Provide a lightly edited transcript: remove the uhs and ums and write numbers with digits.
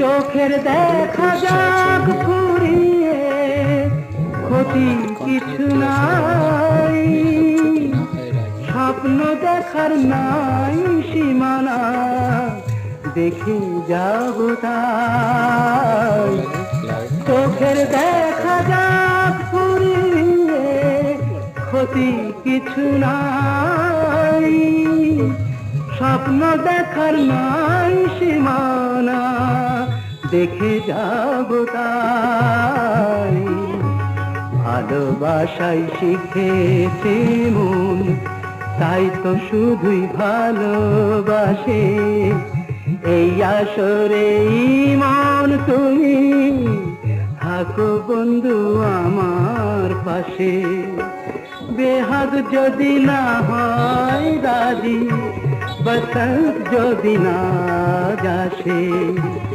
চোখের দেখা যাক ফুরিয়ে, ক্ষতি কিছু নাই, স্বপ্ন দেখার নাই সীমানা, দেখে যাব তাই। চোখের দেখা যাক ফুরিয়ে, ক্ষতি কিছু নাই, স্বপ্ন দেখার নাই সীমানা, দেখে যাব তাই। ভালোবাসাই শিখেছে মন, তাই তো শুধুই ভালোবাসে। এই আসরে মন তুমি থাকো বন্ধু আমার পাশে। বেহাগ যদি না হয় রাজি, বসন্ত যদি না আসে,